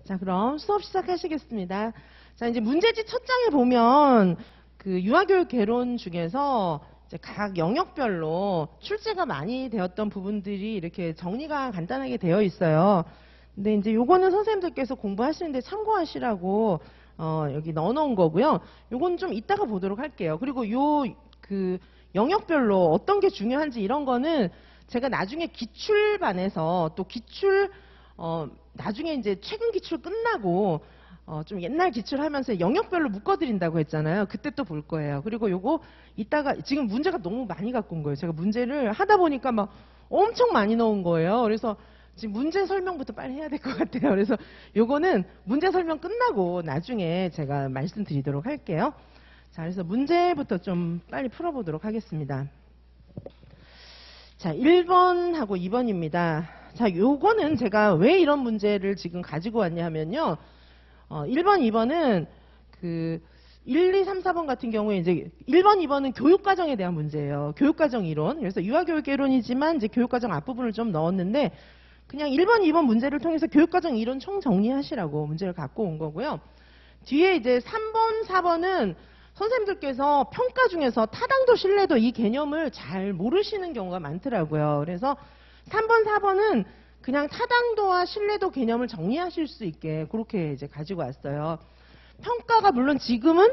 자, 그럼 수업 시작하시겠습니다. 자, 이제 문제집 첫 장에 보면 그 유아교육 개론 중에서 이제 각 영역별로 출제가 많이 되었던 부분들이 이렇게 정리가 간단하게 되어 있어요. 근데 이제 요거는 선생님들께서 공부하시는데 참고하시라고 여기 넣어놓은 거고요. 요건 좀 이따가 보도록 할게요. 그리고 그 영역별로 어떤 게 중요한지 이런 거는 제가 나중에 기출반에서 또 나중에 이제 최근 기출 끝나고 좀 옛날 기출하면서 영역별로 묶어드린다고 했잖아요. 그때 또 볼 거예요. 그리고 요거 이따가 지금 문제가 너무 많이 갖고 온 거예요. 제가 문제를 하다 보니까 막 엄청 많이 넣은 거예요. 그래서 지금 문제 설명부터 빨리 해야 될 것 같아요. 그래서 요거는 문제 설명 끝나고 나중에 제가 말씀드리도록 할게요. 자, 그래서 문제부터 좀 빨리 풀어보도록 하겠습니다. 자, 1번하고 2번입니다. 자, 요거는 제가 왜 이런 문제를 지금 가지고 왔냐 하면요. 1번, 2번은 그 1, 2, 3, 4번 같은 경우에 이제 1번, 2번은 교육과정에 대한 문제예요. 교육과정 이론. 그래서 유아교육 이론이지만 이제 교육과정 앞부분을 좀 넣었는데 그냥 1번, 2번 문제를 통해서 교육과정 이론 총 정리하시라고 문제를 갖고 온 거고요. 뒤에 이제 3번, 4번은 선생님들께서 평가 중에서 타당도 신뢰도 이 개념을 잘 모르시는 경우가 많더라고요. 그래서 3번, 4번은 그냥 타당도와 신뢰도 개념을 정리하실 수 있게 그렇게 이제 가지고 왔어요. 평가가 물론 지금은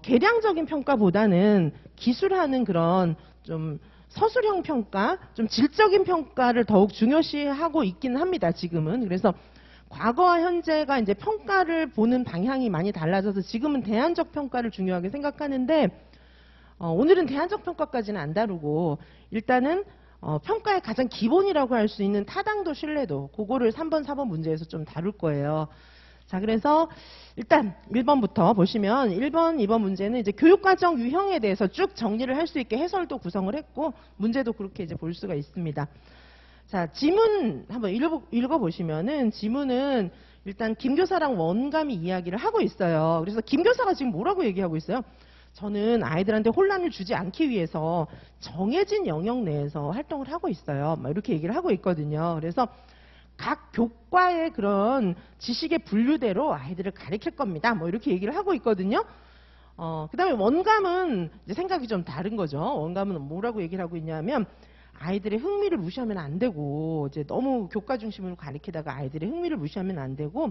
계량적인 평가보다는 기술하는 그런 좀 서술형 평가, 좀 질적인 평가를 더욱 중요시하고 있긴 합니다. 지금은. 그래서 과거와 현재가 이제 평가를 보는 방향이 많이 달라져서 지금은 대안적 평가를 중요하게 생각하는데 오늘은 대안적 평가까지는 안 다루고 일단은 평가의 가장 기본이라고 할 수 있는 타당도 신뢰도 그거를 3번, 4번 문제에서 좀 다룰 거예요. 자, 그래서 일단 1번부터 보시면 1번, 2번 문제는 이제 교육과정 유형에 대해서 쭉 정리를 할 수 있게 해설도 구성을 했고 문제도 그렇게 이제 볼 수가 있습니다. 자, 지문 한번 읽어보시면은 지문은 일단 김 교사랑 원감이 이야기를 하고 있어요. 그래서 김 교사가 지금 뭐라고 얘기하고 있어요? 저는 아이들한테 혼란을 주지 않기 위해서 정해진 영역 내에서 활동을 하고 있어요. 막 이렇게 얘기를 하고 있거든요. 그래서 각 교과의 그런 지식의 분류대로 아이들을 가르칠 겁니다. 뭐 이렇게 얘기를 하고 있거든요. 그 다음에 원감은 이제 생각이 좀 다른 거죠. 원감은 뭐라고 얘기를 하고 있냐면 아이들의 흥미를 무시하면 안 되고 이제 너무 교과 중심으로 가르치다가 아이들의 흥미를 무시하면 안 되고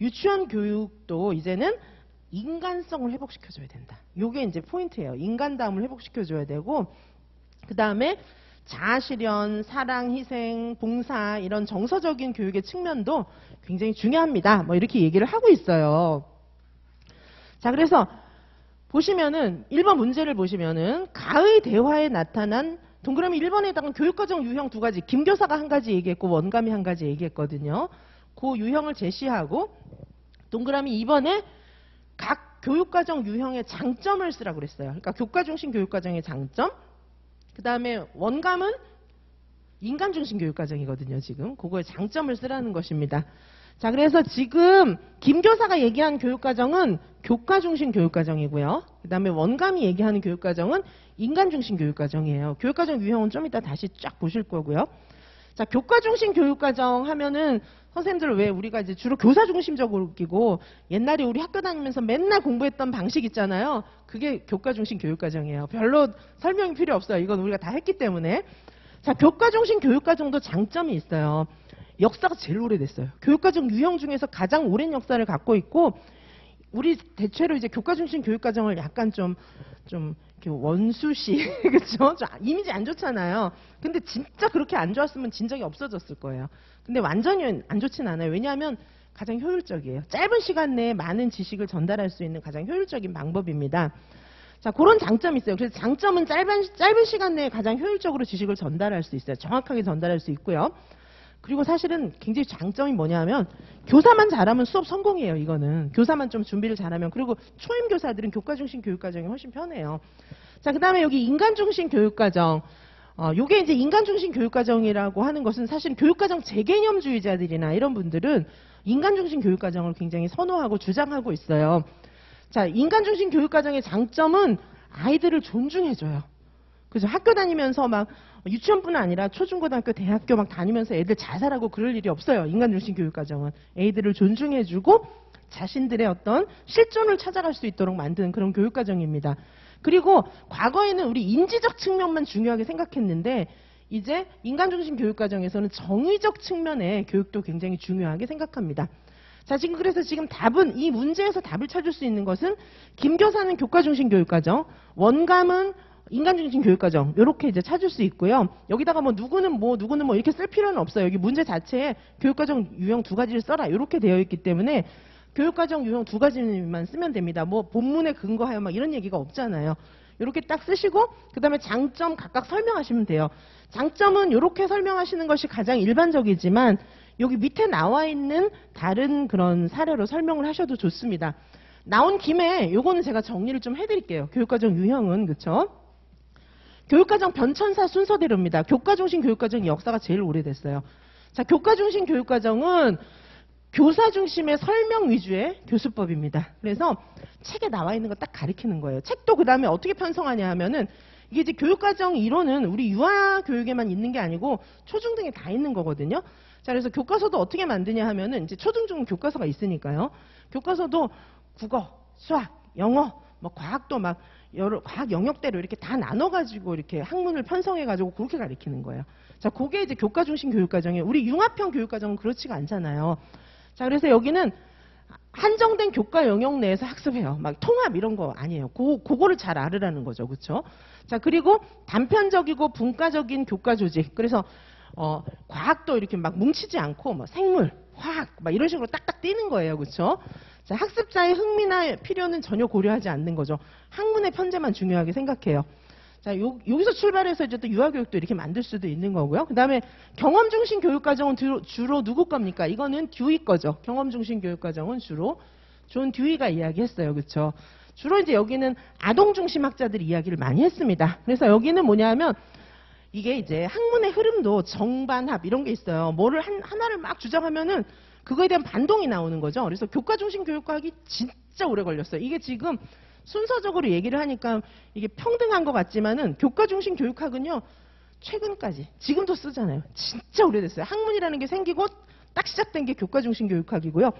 유치원 교육도 이제는 인간성을 회복시켜줘야 된다. 이게 이제 포인트예요. 인간다움을 회복시켜줘야 되고 그 다음에 자아실현, 사랑, 희생, 봉사 이런 정서적인 교육의 측면도 굉장히 중요합니다. 뭐 이렇게 얘기를 하고 있어요. 자, 그래서 보시면은 1번 문제를 보시면은 가의 대화에 나타난 동그라미 1번에 해당하는 교육과정 유형 두 가지, 김 교사가 한 가지 얘기했고 원감이 한 가지 얘기했거든요. 그 유형을 제시하고 동그라미 2번에 각 교육과정 유형의 장점을 쓰라고 그랬어요. 그러니까 교과 중심 교육과정의 장점. 그 다음에 원감은 인간 중심 교육과정이거든요. 지금 그거의 장점을 쓰라는 것입니다. 자, 그래서 지금 김 교사가 얘기한 교육과정은 교과 중심 교육과정이고요. 그 다음에 원감이 얘기하는 교육과정은 인간 중심 교육과정이에요. 교육과정 유형은 좀 이따 다시 쫙 보실 거고요. 자, 교과 중심 교육과정 하면은 선생님들 왜 우리가 이제 주로 교사 중심적으로 끼고 옛날에 우리 학교 다니면서 맨날 공부했던 방식 있잖아요. 그게 교과 중심 교육과정이에요. 별로 설명이 필요 없어요. 이건 우리가 다 했기 때문에. 자, 교과 중심 교육과정도 장점이 있어요. 역사가 제일 오래됐어요. 교육과정 유형 중에서 가장 오랜 역사를 갖고 있고 우리 대체로 이제 교과 중심 교육과정을 약간 좀 이렇게 원수시 그렇죠? 좀 이미지 안 좋잖아요. 근데 진짜 그렇게 안 좋았으면 진작에 없어졌을 거예요. 근데 완전히 안 좋진 않아요. 왜냐하면 가장 효율적이에요. 짧은 시간 내에 많은 지식을 전달할 수 있는 가장 효율적인 방법입니다. 자, 그런 장점이 있어요. 그래서 장점은 짧은 시간 내에 가장 효율적으로 지식을 전달할 수 있어요. 정확하게 전달할 수 있고요. 그리고 사실은 굉장히 장점이 뭐냐면 교사만 잘하면 수업 성공이에요. 이거는 교사만 좀 준비를 잘하면. 그리고 초임 교사들은 교과 중심 교육과정이 훨씬 편해요. 자, 그 다음에 여기 인간 중심 교육과정. 요게 이제 인간 중심 교육과정이라고 하는 것은 사실 교육과정 재개념주의자들이나 이런 분들은 인간 중심 교육과정을 굉장히 선호하고 주장하고 있어요. 자, 인간 중심 교육과정의 장점은 아이들을 존중해줘요. 그죠? 학교 다니면서 막 유치원뿐 아니라 초중고등학교, 대학교 막 다니면서 애들 자살하고 그럴 일이 없어요. 인간중심 교육과정은. 애들을 존중해주고 자신들의 어떤 실존을 찾아갈 수 있도록 만드는 그런 교육과정입니다. 그리고 과거에는 우리 인지적 측면만 중요하게 생각했는데 이제 인간중심 교육과정에서는 정의적 측면의 교육도 굉장히 중요하게 생각합니다. 자, 그래서 지금 답은, 이 문제에서 답을 찾을 수 있는 것은 김교사는 교과중심 교육과정, 원감은 인간중심 교육과정, 이렇게 이제 찾을 수 있고요. 여기다가 뭐 누구는 뭐 이렇게 쓸 필요는 없어요. 여기 문제 자체에 교육과정 유형 2가지를 써라 이렇게 되어 있기 때문에 교육과정 유형 2가지만 쓰면 됩니다. 뭐 본문에 근거하여 막 이런 얘기가 없잖아요. 이렇게 딱 쓰시고 그 다음에 장점 각각 설명하시면 돼요. 장점은 이렇게 설명하시는 것이 가장 일반적이지만 여기 밑에 나와 있는 다른 그런 사례로 설명을 하셔도 좋습니다. 나온 김에 요거는 제가 정리를 좀 해드릴게요. 교육과정 유형은, 그쵸? 교육과정 변천사 순서대로입니다. 교과중심 교육과정 역사가 제일 오래됐어요. 자, 교과중심 교육과정은 교사 중심의 설명 위주의 교수법입니다. 그래서 책에 나와 있는 거 딱 가리키는 거예요. 책도 그 다음에 어떻게 편성하냐 하면은 이게 이제 교육과정 이론은 우리 유아교육에만 있는 게 아니고 초중등에 다 있는 거거든요. 자, 그래서 교과서도 어떻게 만드냐 하면은 이제 초중등 교과서가 있으니까요. 교과서도 국어, 수학, 영어, 뭐 과학도 막 여러 과학 영역대로 이렇게 다 나눠가지고 이렇게 학문을 편성해가지고 그렇게 가리키는 거예요. 자, 그게 이제 교과중심 교육과정이에요. 우리 융합형 교육과정은 그렇지가 않잖아요. 자, 그래서 여기는 한정된 교과 영역 내에서 학습해요. 막 통합 이런 거 아니에요. 그거를 잘 알으라는 거죠. 그렇죠? 자, 그리고 단편적이고 분과적인 교과 조직. 그래서 과학도 이렇게 막 뭉치지 않고 뭐 생물, 화학 막 이런 식으로 딱딱 띄는 거예요. 그렇죠? 자, 학습자의 흥미나 필요는 전혀 고려하지 않는 거죠. 학문의 편제만 중요하게 생각해요. 자, 여기서 출발해서 이제 또 유아교육도 이렇게 만들 수도 있는 거고요. 그 다음에 경험중심 교육과정은 주로 누구 겁니까? 이거는 듀이 거죠. 경험중심 교육과정은 주로 존 듀이가 이야기했어요. 그렇죠? 주로 이제 여기는 아동중심 학자들이 이야기를 많이 했습니다. 그래서 여기는 뭐냐면 이게 이제 학문의 흐름도 정반합 이런 게 있어요. 뭐를 하나를 막 주장하면은 그거에 대한 반동이 나오는 거죠. 그래서 교과중심 교육학이 진짜 오래 걸렸어요. 이게 지금 순서적으로 얘기를 하니까 이게 평등한 것 같지만은 교과중심 교육학은요, 최근까지, 지금도 쓰잖아요. 진짜 오래됐어요. 학문이라는 게 생기고 딱 시작된 게 교과중심 교육학이고요.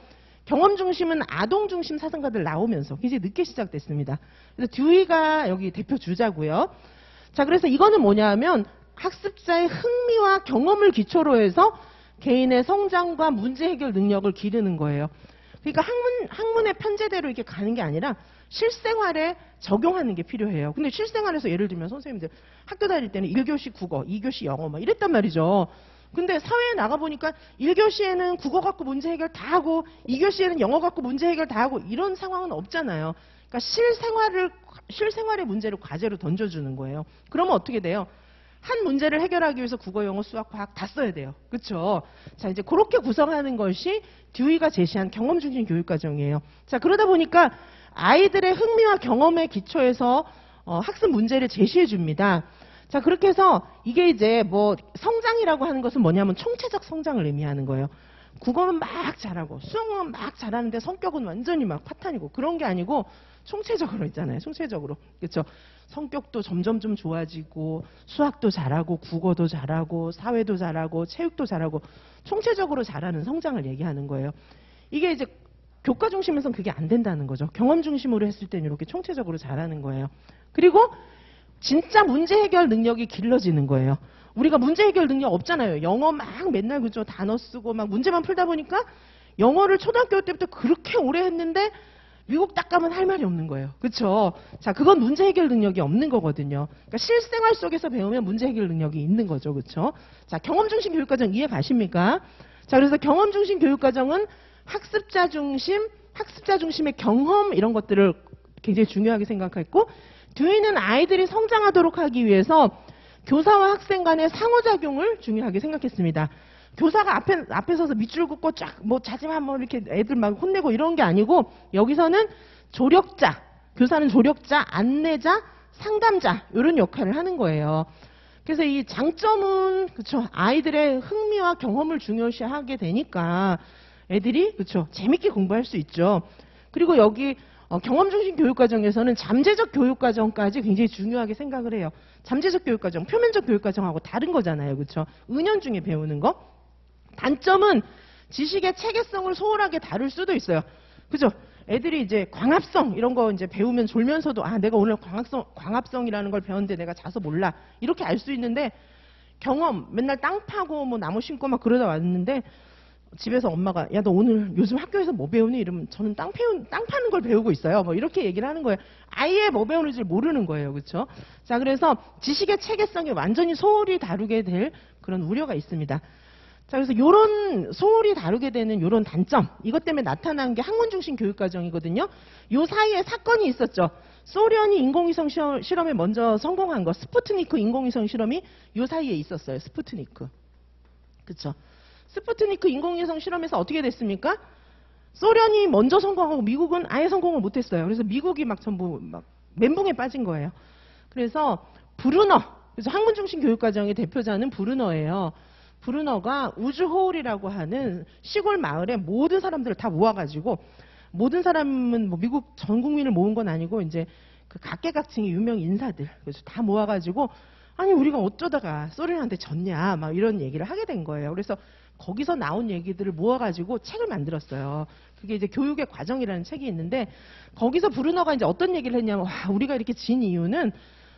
경험중심은 아동중심 사상가들 나오면서 굉장히 늦게 시작됐습니다. 그래서 듀이가 여기 대표 주자고요. 자, 그래서 이거는 뭐냐 하면 학습자의 흥미와 경험을 기초로 해서 개인의 성장과 문제 해결 능력을 기르는 거예요. 그러니까 학문의 편제대로 이렇게 가는 게 아니라 실생활에 적용하는 게 필요해요. 근데 실생활에서 예를 들면 선생님들 학교 다닐 때는 1교시 국어, 2교시 영어 막 이랬단 말이죠. 근데 사회에 나가보니까 1교시에는 국어 갖고 문제 해결 다 하고 2교시에는 영어 갖고 문제 해결 다 하고 이런 상황은 없잖아요. 그러니까 실생활의 문제를 과제로 던져주는 거예요. 그러면 어떻게 돼요? 한 문제를 해결하기 위해서 국어, 영어, 수학, 과학 다 써야 돼요. 그렇죠? 자, 이제 그렇게 구성하는 것이 듀이가 제시한 경험중심 교육과정이에요. 자, 그러다 보니까 아이들의 흥미와 경험에 기초해서 학습 문제를 제시해 줍니다. 자, 그렇게 해서 이게 이제 뭐 성장이라고 하는 것은 뭐냐면 총체적 성장을 의미하는 거예요. 국어는 막 잘하고 수학은 막 잘하는데 성격은 완전히 막 파탄이고 그런 게 아니고 총체적으로 있잖아요. 총체적으로. 그렇죠? 성격도 점점 좀 좋아지고 수학도 잘하고 국어도 잘하고 사회도 잘하고 체육도 잘하고 총체적으로 잘하는 성장을 얘기하는 거예요. 이게 이제 교과 중심에서는 그게 안 된다는 거죠. 경험 중심으로 했을 때는 이렇게 총체적으로 잘하는 거예요. 그리고 진짜 문제 해결 능력이 길러지는 거예요. 우리가 문제 해결 능력 없잖아요. 영어 막 맨날 그죠 단어 쓰고 막 문제만 풀다 보니까 영어를 초등학교 때부터 그렇게 오래 했는데 미국 딱 가면 할 말이 없는 거예요. 그렇죠? 자, 그건 문제 해결 능력이 없는 거거든요. 그러니까 실생활 속에서 배우면 문제 해결 능력이 있는 거죠. 그렇죠? 자, 경험 중심 교육과정 이해 가십니까? 자, 그래서 경험 중심 교육과정은 학습자 중심의 경험 이런 것들을 굉장히 중요하게 생각했고 듀이는 아이들이 성장하도록 하기 위해서 교사와 학생 간의 상호작용을 중요하게 생각했습니다. 교사가 앞에 서서 밑줄 긋고 쫙 뭐 자지마 뭐 이렇게 애들 막 혼내고 이런 게 아니고 여기서는 조력자, 교사는 조력자, 안내자, 상담자 이런 역할을 하는 거예요. 그래서 이 장점은 그렇죠. 아이들의 흥미와 경험을 중요시하게 되니까 애들이 그렇죠. 재밌게 공부할 수 있죠. 그리고 여기 경험 중심 교육 과정에서는 잠재적 교육 과정까지 굉장히 중요하게 생각을 해요. 잠재적 교육 과정, 표면적 교육 과정하고 다른 거잖아요. 그렇죠? 은연중에 배우는 거. 단점은 지식의 체계성을 소홀하게 다룰 수도 있어요. 그죠? 애들이 이제 광합성 이런 거 이제 배우면 졸면서도 아 내가 오늘 광합성이라는 걸 배웠는데 내가 자서 몰라 이렇게 알 수 있는데 경험 맨날 땅 파고 뭐 나무 심고 막 그러다 왔는데 집에서 엄마가 야 너 오늘 요즘 학교에서 뭐 배우니 이러면 저는 땅 파는 걸 배우고 있어요. 뭐 이렇게 얘기를 하는 거예요. 아예 뭐 배우는지 모르는 거예요. 그렇죠? 자 그래서 지식의 체계성이 완전히 소홀히 다루게 될 그런 우려가 있습니다. 자, 그래서 요런 소홀히 다루게 되는 요런 단점, 이것 때문에 나타난 게 학문 중심 교육 과정이거든요. 요 사이에 사건이 있었죠. 소련이 인공위성 실험에 먼저 성공한 거, 스푸트니크 인공위성 실험이 요 사이에 있었어요. 스푸트니크. 그쵸? 스푸트니크 인공위성 실험에서 어떻게 됐습니까? 소련이 먼저 성공하고 미국은 아예 성공을 못했어요. 그래서 미국이 막 전부 막 멘붕에 빠진 거예요. 그래서 브루너, 그래서 학문 중심 교육 과정의 대표자는 브루너예요. 브루너가 우주호울이라고 하는 시골 마을에 모든 사람들을 다 모아가지고 모든 사람은 뭐 미국 전 국민을 모은 건 아니고 이제 그 각계각층의 유명 인사들 그래서 다 모아가지고 아니 우리가 어쩌다가 소련한테 졌냐 막 이런 얘기를 하게 된 거예요. 그래서 거기서 나온 얘기들을 모아가지고 책을 만들었어요. 그게 이제 교육의 과정이라는 책이 있는데 거기서 브루너가 이제 어떤 얘기를 했냐면 와 우리가 이렇게 진 이유는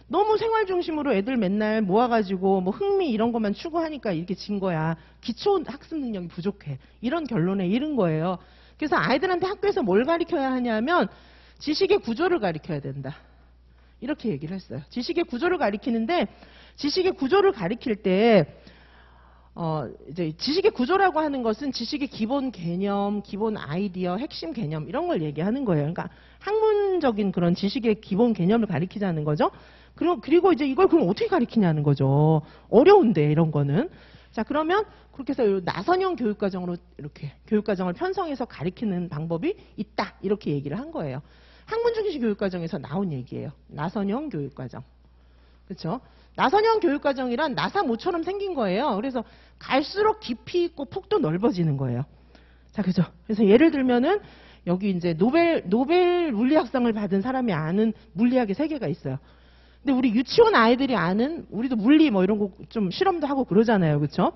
너무 생활 중심으로 애들 맨날 모아가지고 뭐 흥미 이런 것만 추구하니까 이렇게 진 거야. 기초 학습 능력이 부족해. 이런 결론에 이른 거예요. 그래서 아이들한테 학교에서 뭘 가르쳐야 하냐면 지식의 구조를 가르쳐야 된다. 이렇게 얘기를 했어요. 지식의 구조를 가르치는데 지식의 구조를 가르칠 때 이제 지식의 구조라고 하는 것은 지식의 기본 개념, 기본 아이디어, 핵심 개념 이런 걸 얘기하는 거예요. 그러니까 학문적인 그런 지식의 기본 개념을 가르치자는 거죠. 그리고 이제 이걸 그럼 어떻게 가르치냐는 거죠. 어려운데 이런 거는. 자 그러면 그렇게 해서 나선형 교육과정으로 이렇게 교육과정을 편성해서 가르치는 방법이 있다. 이렇게 얘기를 한 거예요. 학문 중심 교육과정에서 나온 얘기예요. 나선형 교육과정. 그렇죠? 나선형 교육과정이란 나사 모처럼 생긴 거예요. 그래서 갈수록 깊이 있고 폭도 넓어지는 거예요. 자, 그죠? 그래서 예를 들면은 여기 이제 노벨 물리학상을 받은 사람이 아는 물리학의 세계가 있어요. 근데 우리 유치원 아이들이 아는 우리도 물리 뭐 이런 거 좀 실험도 하고 그러잖아요. 그렇죠?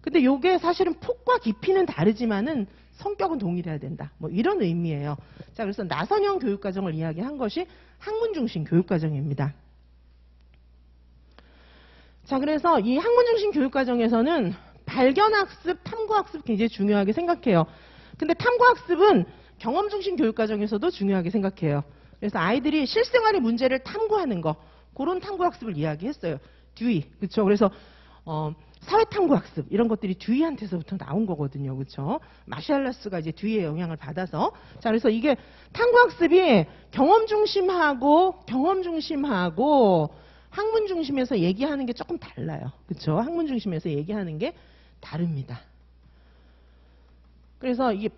근데 요게 사실은 폭과 깊이는 다르지만은 성격은 동일해야 된다. 뭐 이런 의미예요. 자, 그래서 나선형 교육과정을 이야기한 것이 학문 중심 교육과정입니다. 자, 그래서 이 학문 중심 교육과정에서는 발견학습, 탐구학습 굉장히 중요하게 생각해요. 근데 탐구학습은 경험 중심 교육과정에서도 중요하게 생각해요. 그래서 아이들이 실생활의 문제를 탐구하는 거, 그런 탐구학습을 이야기했어요. 듀이, 그렇죠? 그래서 사회탐구학습 이런 것들이 듀이한테서부터 나온 거거든요, 그렇죠? 마샬러스가 이제 듀이의 영향을 받아서 자, 그래서 이게 탐구학습이 경험 중심하고 학문 중심에서 얘기하는 게 조금 달라요, 그렇죠? 학문 중심에서 얘기하는 게 다릅니다. 그래서 이게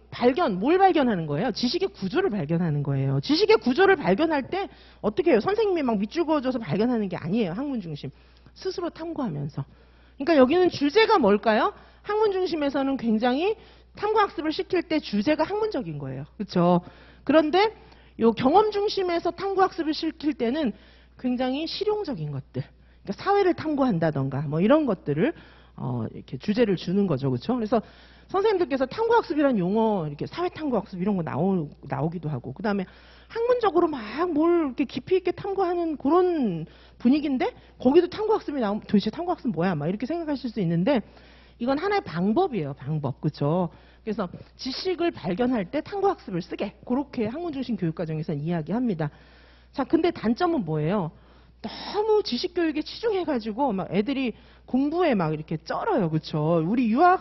뭘 발견하는 거예요? 지식의 구조를 발견하는 거예요. 지식의 구조를 발견할 때 어떻게 해요? 선생님이 막 밑줄 그어줘서 발견하는 게 아니에요. 학문 중심. 스스로 탐구하면서. 그러니까 여기는 주제가 뭘까요? 학문 중심에서는 굉장히 탐구학습을 시킬 때 주제가 학문적인 거예요. 그렇죠? 그런데 요 경험 중심에서 탐구학습을 시킬 때는 굉장히 실용적인 것들. 그러니까 사회를 탐구한다던가 뭐 이런 것들을 이렇게 주제를 주는 거죠. 그렇죠? 그래서 선생님들께서 탐구학습이라는 용어, 이렇게 사회탐구학습 이런 거 나오기도 하고, 그 다음에 학문적으로 막 뭘 이렇게 깊이 있게 탐구하는 그런 분위기인데, 거기도 탐구학습이 나오면 도대체 탐구학습 뭐야? 막 이렇게 생각하실 수 있는데, 이건 하나의 방법이에요, 방법. 그쵸? 그래서 지식을 발견할 때 탐구학습을 쓰게, 그렇게 학문중심 교육과정에서는 이야기합니다. 자, 근데 단점은 뭐예요? 너무 지식교육에 치중해가지고 막 애들이 공부에 막 이렇게 쩔어요. 그쵸? 우리 유아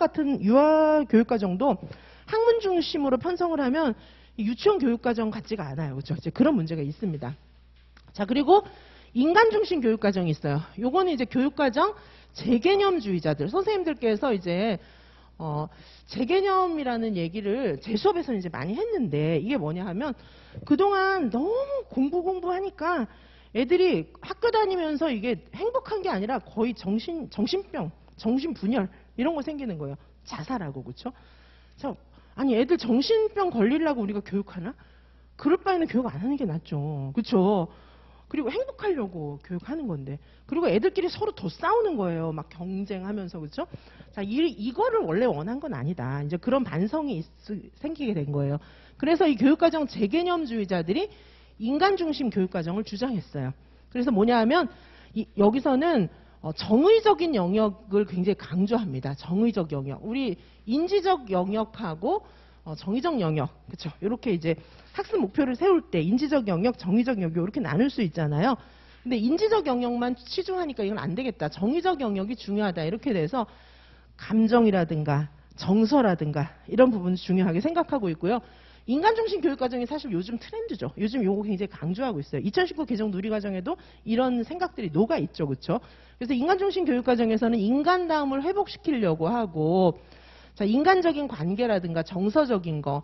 교육과정도 학문 중심으로 편성을 하면 유치원 교육과정 같지가 않아요. 그쵸? 이제 그런 문제가 있습니다. 자, 그리고 인간 중심 교육과정이 있어요. 요거는 이제 교육과정 재개념주의자들, 선생님들께서 이제 재개념이라는 얘기를 제 수업에서는 이제 많이 했는데, 이게 뭐냐 하면 그동안 너무 공부하니까 애들이 학교 다니면서 이게 행복한 게 아니라 거의 정신병, 정신분열 이런 거 생기는 거예요. 자살하고. 그렇죠? 아니 애들 정신병 걸리려고 우리가 교육하나? 그럴 바에는 교육 안 하는 게 낫죠. 그렇죠? 그리고 행복하려고 교육하는 건데. 그리고 애들끼리 서로 더 싸우는 거예요. 막 경쟁하면서. 그렇죠? 자, 이거를 원래 원한 건 아니다. 이제 그런 반성이 생기게 된 거예요. 그래서 이 교육과정 재개념주의자들이 인간 중심 교육과정을 주장했어요. 그래서 뭐냐 하면 여기서는 정의적인 영역을 굉장히 강조합니다. 정의적 영역. 우리 인지적 영역하고 정의적 영역. 그렇죠? 이렇게 이제 학습 목표를 세울 때 인지적 영역, 정의적 영역 이렇게 나눌 수 있잖아요. 근데 인지적 영역만 치중하니까 이건 안 되겠다. 정의적 영역이 중요하다. 이렇게 돼서 감정이라든가 정서라든가 이런 부분을 중요하게 생각하고 있고요. 인간 중심 교육 과정이 사실 요즘 트렌드죠. 요즘 요거 굉장히 강조하고 있어요. 2019 개정 누리과정에도 이런 생각들이 녹아 있죠. 그렇죠? 그래서 인간 중심 교육 과정에서는 인간다움을 회복시키려고 하고 자, 인간적인 관계라든가 정서적인 거,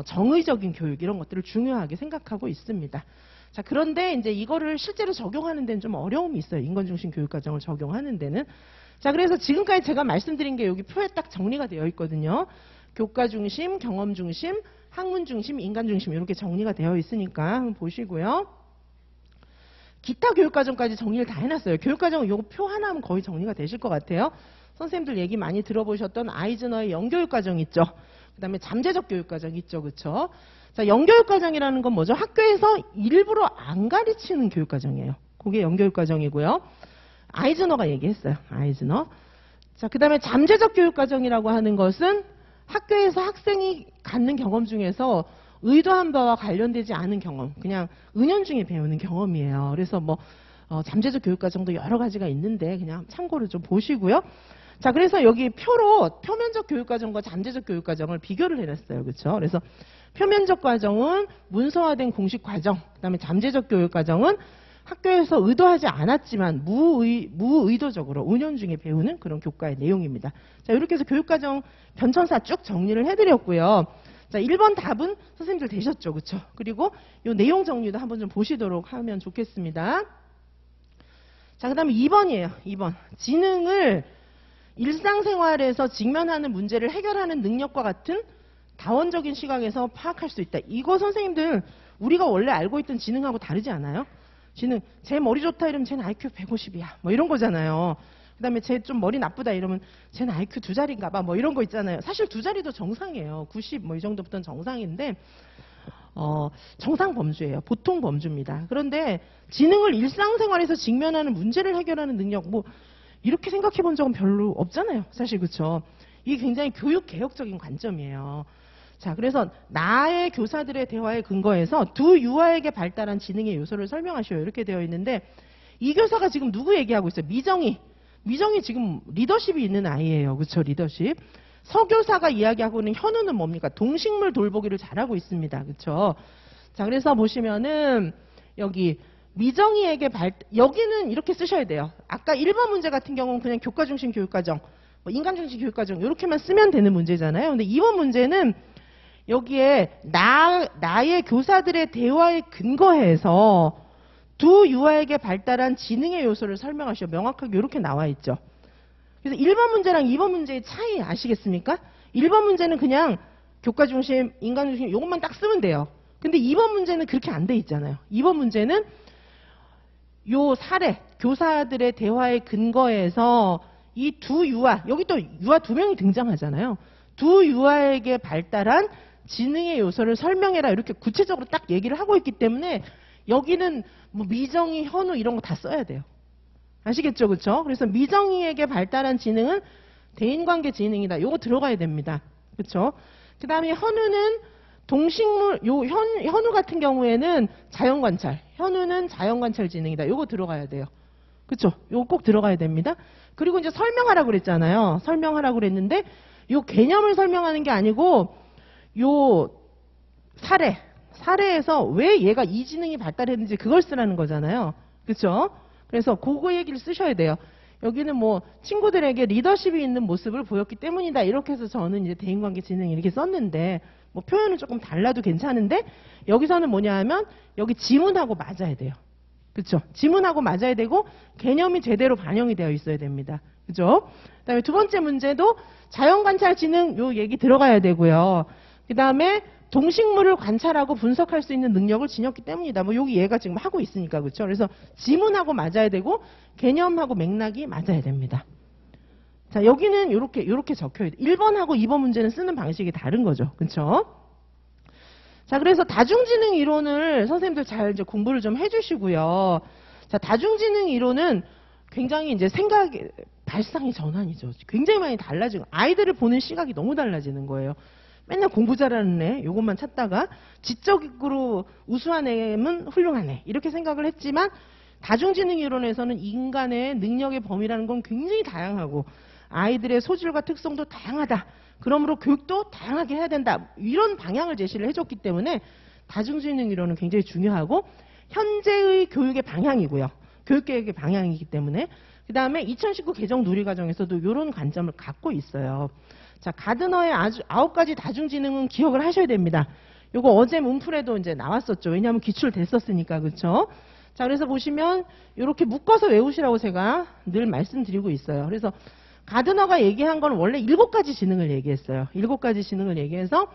정의적인 교육 이런 것들을 중요하게 생각하고 있습니다. 자, 그런데 이제 이거를 실제로 적용하는 데는 좀 어려움이 있어요. 인간 중심 교육 과정을 적용하는 데는. 자, 그래서 지금까지 제가 말씀드린 게 여기 표에 딱 정리가 되어 있거든요. 교과 중심, 경험 중심, 학문 중심, 인간 중심 이렇게 정리가 되어 있으니까 한번 보시고요. 기타 교육과정까지 정리를 다 해놨어요. 교육과정은 요거 표 하나 하면 거의 정리가 되실 것 같아요. 선생님들 얘기 많이 들어보셨던 아이즈너의 영교육과정 있죠. 그 다음에 잠재적 교육과정 있죠. 그렇죠? 자, 영교육과정이라는 건 뭐죠? 학교에서 일부러 안 가르치는 교육과정이에요. 그게 영교육과정이고요. 아이즈너가 얘기했어요. 아이즈너. 자, 그 다음에 잠재적 교육과정이라고 하는 것은 학교에서 학생이 갖는 경험 중에서 의도한 바와 관련되지 않은 경험, 그냥 은연중에 배우는 경험이에요. 그래서 뭐 잠재적 교육과정도 여러 가지가 있는데 그냥 참고를 좀 보시고요. 자, 그래서 여기 표로 표면적 교육과정과 잠재적 교육과정을 비교를 해놨어요. 그렇죠? 그래서 표면적 과정은 문서화된 공식 과정, 그다음에 잠재적 교육과정은 학교에서 의도하지 않았지만 무의도적으로 은연중에 배우는 그런 교과의 내용입니다. 자, 이렇게 해서 교육과정 변천사 쭉 정리를 해드렸고요. 자, 1번 답은 선생님들 되셨죠? 그렇죠? 그리고 이 내용 정리도 한번 좀 보시도록 하면 좋겠습니다. 자, 그 다음에 2번이에요. 2번. 지능을 일상생활에서 직면하는 문제를 해결하는 능력과 같은 다원적인 시각에서 파악할 수 있다. 이거 선생님들 우리가 원래 알고 있던 지능하고 다르지 않아요? 지능, 제 머리 좋다 이러면 쟤는 IQ 150이야. 뭐 이런 거잖아요. 그 다음에 쟤 좀 머리 나쁘다 이러면 쟤는 IQ 2자리인가 봐. 뭐 이런 거 있잖아요. 사실 2자리도 정상이에요. 90 뭐 이 정도부터는 정상인데 정상 범주예요. 보통 범주입니다. 그런데 지능을 일상생활에서 직면하는 문제를 해결하는 능력 뭐 이렇게 생각해 본 적은 별로 없잖아요. 사실 그렇죠. 이게 굉장히 교육 개혁적인 관점이에요. 자, 그래서 나의 교사들의 대화에 근거해서 두 유아에게 발달한 지능의 요소를 설명하시오. 이렇게 되어 있는데 이 교사가 지금 누구 얘기하고 있어요? 미정이. 미정이 지금 리더십이 있는 아이예요. 그렇죠? 리더십. 서교사가 이야기하고 있는 현우는 뭡니까? 동식물 돌보기를 잘하고 있습니다. 그렇죠? 자, 그래서 보시면은 여기 미정이에게 여기는 이렇게 쓰셔야 돼요. 아까 1번 문제 같은 경우는 그냥 교과 중심 교육과정, 뭐 인간 중심 교육과정 이렇게만 쓰면 되는 문제잖아요. 근데 2번 문제는 여기에 나의 교사들의 대화에 근거해서 두 유아에게 발달한 지능의 요소를 설명하시오. 명확하게 이렇게 나와 있죠. 그래서 1번 문제랑 2번 문제의 차이 아시겠습니까? 1번 문제는 그냥 교과 중심, 인간 중심 이것만 딱 쓰면 돼요. 근데 2번 문제는 그렇게 안 돼 있잖아요. 2번 문제는 요 사례, 교사들의 대화에 근거해서 이 두 유아, 여기 또 유아 2명이 등장하잖아요. 두 유아에게 발달한 지능의 요소를 설명해라 이렇게 구체적으로 딱 얘기를 하고 있기 때문에 여기는 뭐 미정이, 현우 이런 거 다 써야 돼요. 아시겠죠? 그렇죠? 그래서 미정이에게 발달한 지능은 대인관계 지능이다. 요거 들어가야 됩니다. 그렇죠? 그 다음에 현우는 동식물, 현우 같은 경우에는 자연관찰. 현우는 자연관찰 지능이다. 요거 들어가야 돼요. 그렇죠? 요거 꼭 들어가야 됩니다. 그리고 이제 설명하라고 그랬잖아요. 설명하라고 그랬는데 요 개념을 설명하는 게 아니고 요 사례에서 왜 얘가 이 지능이 발달했는지 그걸 쓰라는 거잖아요. 그렇죠? 그래서 그거 얘기를 쓰셔야 돼요. 여기는 뭐 친구들에게 리더십이 있는 모습을 보였기 때문이다. 이렇게 해서 저는 이제 대인관계 지능 이렇게 썼는데 뭐 표현은 조금 달라도 괜찮은데 여기서는 뭐냐 하면 여기 지문하고 맞아야 돼요. 그렇죠? 지문하고 맞아야 되고 개념이 제대로 반영이 되어 있어야 됩니다. 그죠? 그다음에 두 번째 문제도 자연관찰 지능 요 얘기 들어가야 되고요. 그 다음에 동식물을 관찰하고 분석할 수 있는 능력을 지녔기 때문이다. 뭐 여기 얘가 지금 하고 있으니까 그렇죠. 그래서 지문하고 맞아야 되고 개념하고 맥락이 맞아야 됩니다. 자, 여기는 요렇게 적혀야 돼. 1번하고 2번 문제는 쓰는 방식이 다른 거죠. 그렇죠? 자, 그래서 다중지능 이론을 선생님들 잘 이제 공부를 좀 해주시고요. 자, 다중지능 이론은 굉장히 이제 발상의 전환이죠. 굉장히 많이 달라지고, 아이들을 보는 시각이 너무 달라지는 거예요. 맨날 공부 잘하는 애, 요것만 찾다가, 지적으로 우수한 애는 훌륭한 애, 이렇게 생각을 했지만, 다중지능 이론에서는 인간의 능력의 범위라는 건 굉장히 다양하고, 아이들의 소질과 특성도 다양하다. 그러므로 교육도 다양하게 해야 된다. 이런 방향을 제시를 해줬기 때문에 다중지능 이론은 굉장히 중요하고 현재의 교육의 방향이고요. 교육계획의 방향이기 때문에 그 다음에 2019 개정 누리과정에서도 이런 관점을 갖고 있어요. 자, 가드너의 아주 9가지 다중지능은 기억을 하셔야 됩니다. 요거 어제 문풀에도 이제 나왔었죠. 왜냐하면 기출됐었으니까 그렇죠. 자, 그래서 보시면 이렇게 묶어서 외우시라고 제가 늘 말씀드리고 있어요. 그래서 가드너가 얘기한 건 원래 7가지 지능을 얘기했어요. 7가지 지능을 얘기해서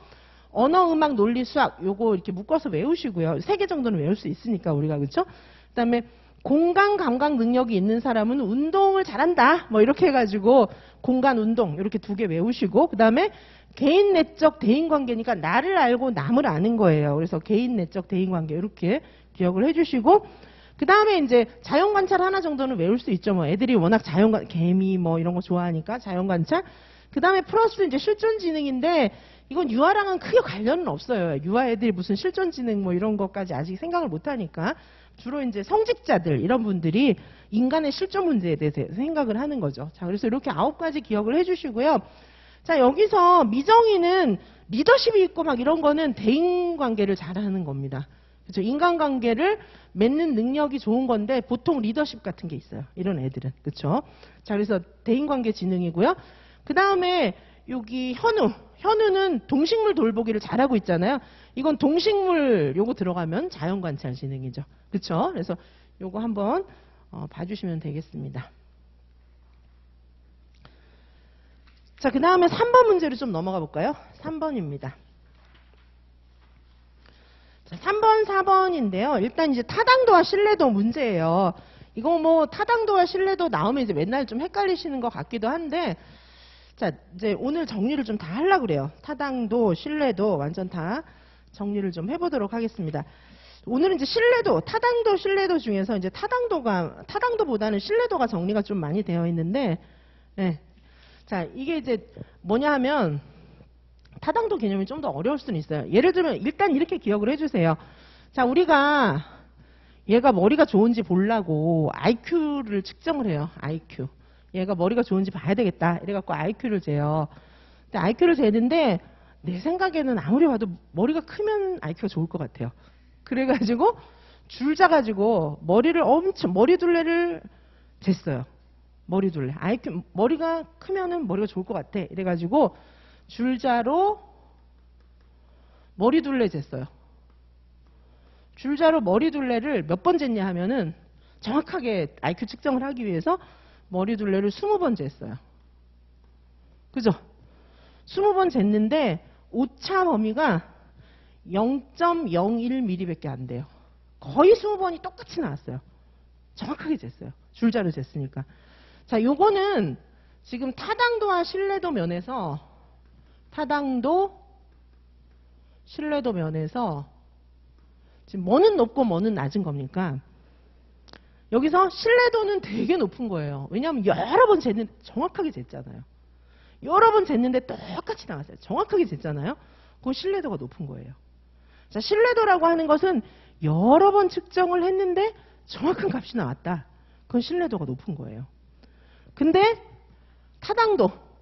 언어, 음악, 논리, 수학 요거 이렇게 묶어서 외우시고요. 3개 정도는 외울 수 있으니까 우리가 그렇죠? 그다음에 공간, 감각 능력이 있는 사람은 운동을 잘한다. 뭐 이렇게 해가지고 공간, 운동 이렇게 2개 외우시고 그다음에 개인, 내적, 대인관계니까 나를 알고 남을 아는 거예요. 그래서 개인, 내적, 대인관계 이렇게 기억을 해주시고 그 다음에 이제 자연관찰 하나 정도는 외울 수 있죠. 뭐 애들이 워낙 개미 뭐 이런 거 좋아하니까 자연관찰. 그 다음에 플러스 이제 실존지능인데 이건 유아랑은 크게 관련은 없어요. 유아 애들이 무슨 실존지능 뭐 이런 것까지 아직 생각을 못하니까 주로 이제 성직자들 이런 분들이 인간의 실존 문제에 대해서 생각을 하는 거죠. 자, 그래서 이렇게 9가지 기억을 해주시고요. 자, 여기서 미정이는 리더십이 있고 막 이런 거는 대인관계를 잘하는 겁니다. 그렇죠? 인간관계를 맺는 능력이 좋은 건데 보통 리더십 같은 게 있어요. 이런 애들은. 그렇죠? 자, 그래서 대인관계 지능이고요. 그 다음에 여기 현우는 동식물 돌보기를 잘하고 있잖아요. 이건 동식물 요거 들어가면 자연관찰 지능이죠. 그렇죠? 그래서 요거 한번 봐주시면 되겠습니다. 자, 그 다음에 3번 문제로 좀 넘어가 볼까요? 3번입니다. 자, 3번, 4번인데요. 일단 이제 타당도와 신뢰도 문제예요. 이거 뭐 타당도와 신뢰도 나오면 이제 맨날 좀 헷갈리시는 것 같기도 한데, 자, 이제 오늘 정리를 좀 다 하려고 그래요. 타당도, 신뢰도 완전 다 정리를 좀 해보도록 하겠습니다. 오늘은 이제 신뢰도, 타당도, 신뢰도 중에서 이제 타당도보다는 신뢰도가 정리가 좀 많이 되어 있는데, 네. 자, 이게 이제 뭐냐 하면, 타당도 개념이 좀 더 어려울 수는 있어요. 예를 들면 일단 이렇게 기억을 해주세요. 자, 우리가 얘가 머리가 좋은지 보려고 IQ를 측정을 해요. IQ. 얘가 머리가 좋은지 봐야 되겠다. 이래갖고 IQ를 재요. 근데 IQ를 재는데 내 생각에는 아무리 봐도 머리가 크면 IQ가 좋을 것 같아요. 그래가지고 줄 짜가지고 머리둘레를 쟀어요. 머리둘레. IQ, 머리가 크면은 머리가 좋을 것 같아. 이래가지고 줄자로 머리둘레 쟀어요. 줄자로 머리둘레를 몇 번 쟀냐 하면은 정확하게 IQ 측정을 하기 위해서 머리둘레를 20번 쟀어요. 그죠? 20번 쟀는데 오차 범위가 0.01mm 밖에 안 돼요. 거의 20번이 똑같이 나왔어요. 정확하게 쟀어요. 줄자로 쟀으니까. 자, 요거는 지금 타당도와 신뢰도 면에서 타당도, 신뢰도 면에서 지금 뭐는 높고 뭐는 낮은 겁니까? 여기서 신뢰도는 되게 높은 거예요. 왜냐하면 여러 번 쟀는데 정확하게 쟀잖아요. 여러 번 쟀는데 똑같이 나왔어요. 정확하게 쟀잖아요. 그건 신뢰도가 높은 거예요. 자, 신뢰도라고 하는 것은 여러 번 측정을 했는데 정확한 값이 나왔다. 그건 신뢰도가 높은 거예요. 근데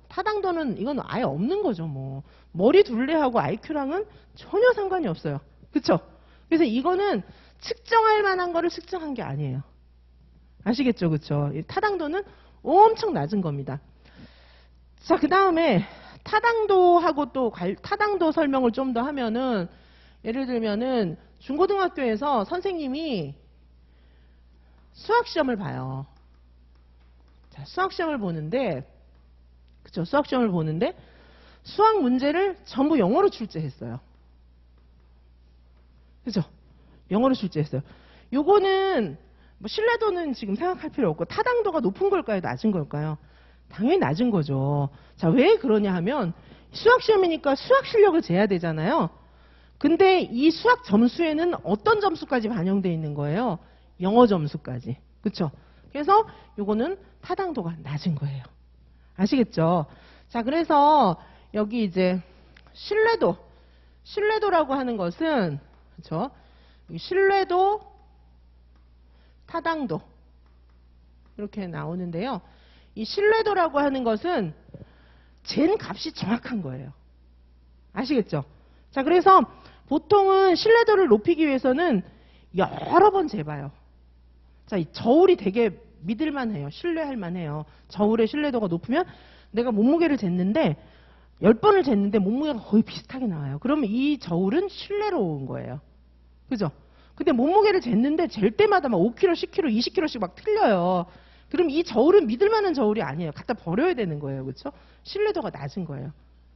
타당도는 이건 아예 없는 거죠. 뭐 머리둘레하고 IQ랑은 전혀 상관이 없어요. 그렇죠? 그래서 이거는 측정할 만한 거를 측정한 게 아니에요. 아시겠죠? 그렇죠? 타당도는 엄청 낮은 겁니다. 자, 그 다음에 타당도하고 또 타당도 설명을 좀 더 하면은 예를 들면은 중고등학교에서 선생님이 수학시험을 봐요. 자, 수학시험을 보는데 그쵸? 수학시험을 보는데 수학 문제를 전부 영어로 출제했어요. 그죠? 영어로 출제했어요. 요거는 뭐 신뢰도는 지금 생각할 필요 없고 타당도가 높은 걸까요? 낮은 걸까요? 당연히 낮은 거죠. 자, 왜 그러냐 하면 수학 시험이니까 수학 실력을 재야 되잖아요. 근데 이 수학 점수에는 어떤 점수까지 반영되어 있는 거예요? 영어 점수까지. 그쵸? 그래서 요거는 타당도가 낮은 거예요. 아시겠죠? 자, 그래서 여기 이제 신뢰도라고 하는 것은 그쵸? 신뢰도, 타당도 이렇게 나오는데요. 이 신뢰도라고 하는 것은 잰 값이 정확한 거예요. 아시겠죠? 자, 그래서 보통은 신뢰도를 높이기 위해서는 여러 번 재봐요. 자, 이 저울이 되게 믿을만해요. 신뢰할 만해요. 저울의 신뢰도가 높으면 내가 몸무게를 쟀는데 10번을 쟀는데 몸무게가 거의 비슷하게 나와요. 그러면 이 저울은 신뢰로운 거예요. 그죠? 근데 몸무게를 쟀는데 잴 때마다 막 5kg, 10kg, 20kg씩 막 틀려요. 그럼 이 저울은 믿을 만한 저울이 아니에요. 갖다 버려야 되는 거예요. 그렇죠? 신뢰도가 낮은 거예요.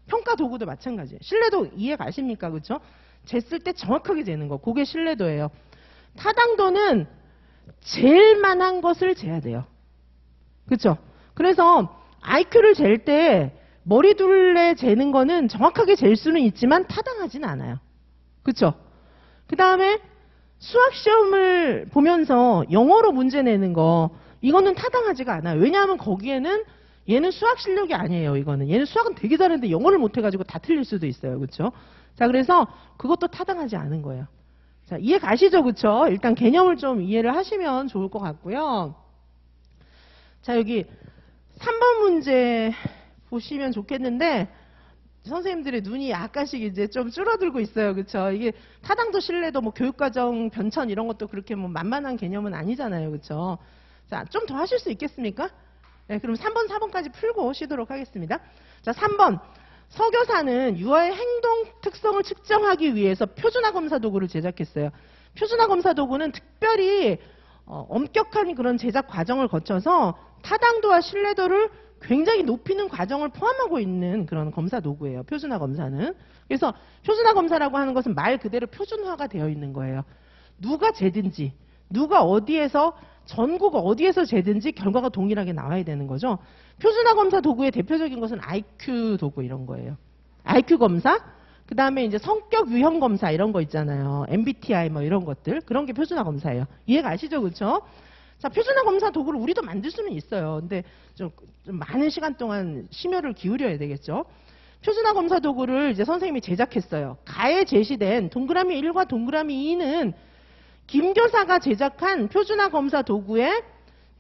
평가 도구도 마찬가지예요. 신뢰도 이해 가십니까? 그렇죠? 쟀을 때 정확하게 재는 거. 그게 신뢰도예요. 타당도는 잴 만한 것을 재야 돼요. 그렇죠? 그래서 IQ를 잴 때 머리둘레 재는 거는 정확하게 잴 수는 있지만 타당하진 않아요. 그렇죠? 그 다음에 수학 시험을 보면서 영어로 문제 내는 거 이거는 타당하지가 않아요. 왜냐하면 거기에는 얘는 수학 실력이 아니에요. 이거는 얘는 수학은 되게 잘하는데 영어를 못해가지고 다 틀릴 수도 있어요. 그렇죠? 자, 그래서 그것도 타당하지 않은 거예요. 자, 이해 가시죠? 그렇죠? 일단 개념을 좀 이해를 하시면 좋을 것 같고요. 자, 여기 3번 문제 보시면 좋겠는데 선생님들의 눈이 약간씩 이제 좀 줄어들고 있어요. 그렇죠? 이게 타당도 신뢰도 뭐 교육과정 변천 이런 것도 그렇게 뭐 만만한 개념은 아니잖아요. 그렇죠? 자, 좀 더 하실 수 있겠습니까? 네, 그럼 3번, 4번까지 풀고 쉬도록 하겠습니다. 자, 3번. 서교사는 유아의 행동 특성을 측정하기 위해서 표준화 검사 도구를 제작했어요. 표준화 검사 도구는 특별히 엄격한 그런 제작 과정을 거쳐서 타당도와 신뢰도를 굉장히 높이는 과정을 포함하고 있는 그런 검사 도구예요. 표준화 검사는. 그래서 표준화 검사라고 하는 것은 말 그대로 표준화가 되어 있는 거예요. 누가 재든지 누가 어디에서 전국 어디에서 재든지 결과가 동일하게 나와야 되는 거죠. 표준화 검사 도구의 대표적인 것은 IQ 도구 이런 거예요. IQ 검사, 그 다음에 이제 성격 유형 검사 이런 거 있잖아요. MBTI 뭐 이런 것들. 그런 게 표준화 검사예요. 이해가 가시죠? 그렇죠? 자, 표준화 검사 도구를 우리도 만들 수는 있어요. 근데 좀 많은 시간 동안 심혈을 기울여야 되겠죠. 표준화 검사 도구를 이제 선생님이 제작했어요. 가에 제시된 동그라미 1과 동그라미 2는 김 교사가 제작한 표준화 검사 도구의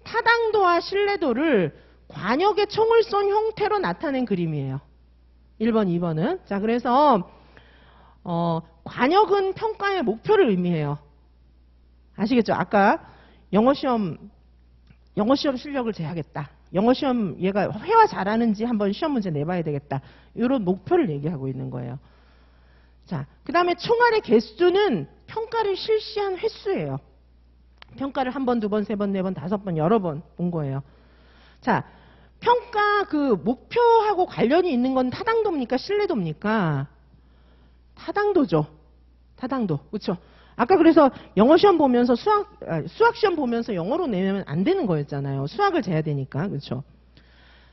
타당도와 신뢰도를 관역의 총을 쏜 형태로 나타낸 그림이에요. 1번, 2번은. 자, 그래서 관역은 평가의 목표를 의미해요. 아시겠죠? 아까 영어 시험 실력을 재야겠다. 영어 시험 얘가 회화 잘하는지 한번 시험 문제 내봐야 되겠다. 이런 목표를 얘기하고 있는 거예요. 자, 그 다음에 총알의 개수는 평가를 실시한 횟수예요. 평가를 한 번, 두 번, 세 번, 네 번, 다섯 번, 여러 번 본 거예요. 자, 평가 그 목표하고 관련이 있는 건 타당도입니까? 신뢰도입니까? 타당도죠. 타당도. 그렇죠? 아까 그래서 영어 시험 보면서 수학 시험 보면서 영어로 내면 안 되는 거였잖아요. 수학을 재야 되니까. 그렇죠?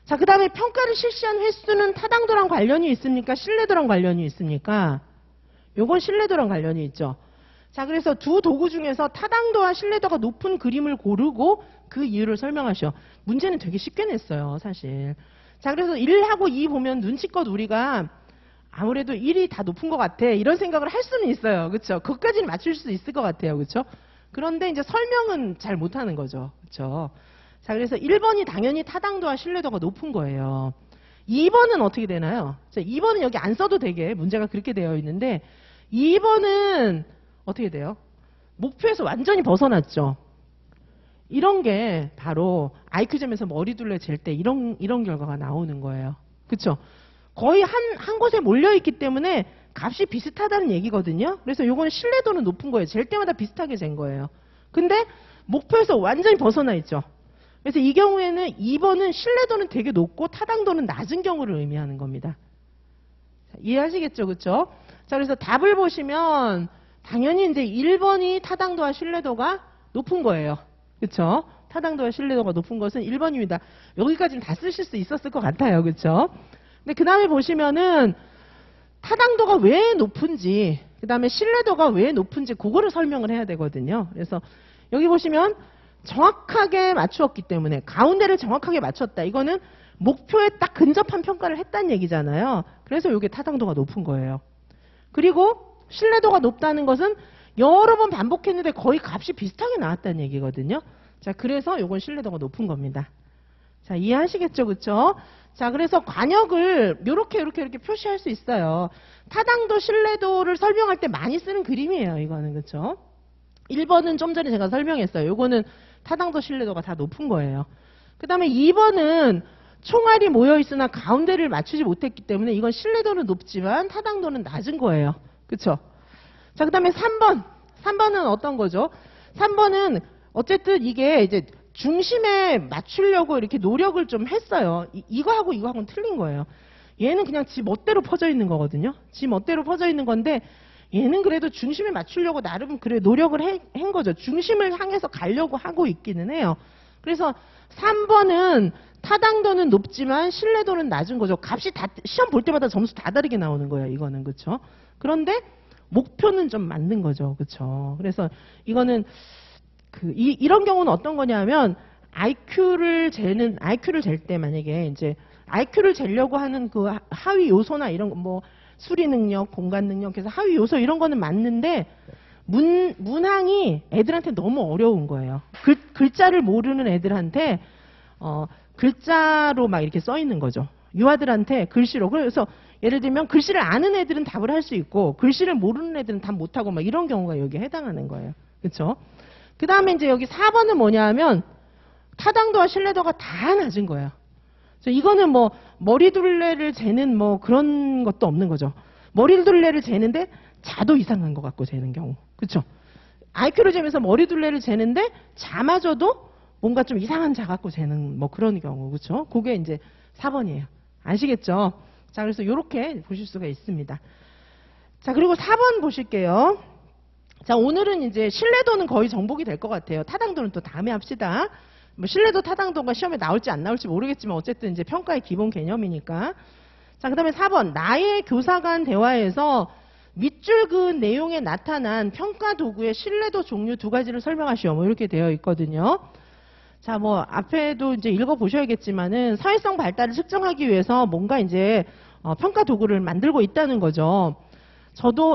자, 그 다음에 평가를 실시한 횟수는 타당도랑 관련이 있습니까? 신뢰도랑 관련이 있습니까? 요건 신뢰도랑 관련이 있죠. 자, 그래서 두 도구 중에서 타당도와 신뢰도가 높은 그림을 고르고 그 이유를 설명하셔. 문제는 되게 쉽게 냈어요, 사실. 자, 그래서 1하고 2 보면 눈치껏 우리가 아무래도 1이 다 높은 것 같아. 이런 생각을 할 수는 있어요. 그렇죠? 그것까지는 맞출 수 있을 것 같아요. 그렇죠? 그런데 이제 설명은 잘 못하는 거죠. 그렇죠? 자, 그래서 1번이 당연히 타당도와 신뢰도가 높은 거예요. 2번은 어떻게 되나요? 자, 2번은 여기 안 써도 되게 문제가 그렇게 되어 있는데 2번은 어떻게 돼요? 목표에서 완전히 벗어났죠. 이런 게 바로 IQ점에서 머리둘레 잴 때 이런 결과가 나오는 거예요. 그렇죠? 거의 한 곳에 몰려있기 때문에 값이 비슷하다는 얘기거든요. 그래서 요건 신뢰도는 높은 거예요. 잴 때마다 비슷하게 잰 거예요. 근데 목표에서 완전히 벗어나 있죠. 그래서 이 경우에는 2번은 신뢰도는 되게 높고 타당도는 낮은 경우를 의미하는 겁니다. 이해하시겠죠? 그쵸? 자, 그래서 답을 보시면 당연히 이제 1번이 타당도와 신뢰도가 높은 거예요. 그쵸? 타당도와 신뢰도가 높은 것은 1번입니다. 여기까지는 다 쓰실 수 있었을 것 같아요. 그쵸? 근데 그 다음에 보시면은 타당도가 왜 높은지, 그 다음에 신뢰도가 왜 높은지 그거를 설명을 해야 되거든요. 그래서 여기 보시면 정확하게 맞추었기 때문에 가운데를 정확하게 맞췄다. 이거는 목표에 딱 근접한 평가를 했다는 얘기잖아요. 그래서 이게 타당도가 높은 거예요. 그리고 신뢰도가 높다는 것은 여러 번 반복했는데 거의 값이 비슷하게 나왔다는 얘기거든요. 자, 그래서 이건 신뢰도가 높은 겁니다. 자, 이해하시겠죠? 그쵸? 자, 그래서 관역을 이렇게 표시할 수 있어요. 타당도, 신뢰도를 설명할 때 많이 쓰는 그림이에요. 이거는. 그쵸? 1번은 좀 전에 제가 설명했어요. 이거는 타당도, 신뢰도가 다 높은 거예요. 그 다음에 2번은 총알이 모여있으나 가운데를 맞추지 못했기 때문에 이건 신뢰도는 높지만 타당도는 낮은 거예요. 그쵸? 자, 그 다음에 3번. 3번은 어떤 거죠? 3번은 어쨌든 이게 이제 중심에 맞추려고 이렇게 노력을 좀 했어요. 이거하고는 틀린 거예요. 얘는 그냥 지 멋대로 퍼져 있는 거거든요. 지 멋대로 퍼져 있는 건데 얘는 그래도 중심에 맞추려고 나름 그래 노력을 한 거죠. 중심을 향해서 가려고 하고 있기는 해요. 그래서 3번은 타당도는 높지만 신뢰도는 낮은 거죠. 값이 다 시험 볼 때마다 점수 다 다르게 나오는 거예요. 이거는. 그렇죠? 그런데 목표는 좀 맞는 거죠. 그렇죠? 그래서 이거는 이런 경우는 어떤 거냐면 IQ를 잴 때 만약에 이제 IQ를 재려고 하는 그 하위 요소나 이런 거 뭐 수리 능력, 공간 능력, 그래서 하위 요소 이런 거는 맞는데 문항이 애들한테 너무 어려운 거예요. 글자를 모르는 애들한테 글자로 막 이렇게 써 있는 거죠. 유아들한테 글씨로. 그래서 예를 들면 글씨를 아는 애들은 답을 할 수 있고 글씨를 모르는 애들은 답 못하고 막 이런 경우가 여기에 해당하는 거예요. 그렇죠? 그 다음에 이제 여기 4번은 뭐냐 하면 타당도와 신뢰도가 다 낮은 거예요. 그래서 이거는 뭐 머리둘레를 재는 뭐 그런 것도 없는 거죠. 머리둘레를 재는데 자도 이상한 것 같고 재는 경우. 그렇죠? IQ를 재면서 머리둘레를 재는데 자마저도 뭔가 좀 이상한 자 갖고 재는 뭐 그런 경우. 그렇죠? 그게 이제 4번이에요. 아시겠죠? 자, 그래서 이렇게 보실 수가 있습니다. 자, 그리고 4번 보실게요. 자, 오늘은 이제 신뢰도는 거의 정복이 될 것 같아요. 타당도는 또 다음에 합시다. 뭐 신뢰도 타당도가 시험에 나올지 안 나올지 모르겠지만 어쨌든 이제 평가의 기본 개념이니까. 자, 그 다음에 4번. 나의 교사 간 대화에서 밑줄 그은 내용에 나타난 평가 도구의 신뢰도 종류 두 가지를 설명하시오. 뭐 이렇게 되어 있거든요. 자, 뭐 앞에도 이제 읽어보셔야겠지만은 사회성 발달을 측정하기 위해서 뭔가 이제 평가 도구를 만들고 있다는 거죠.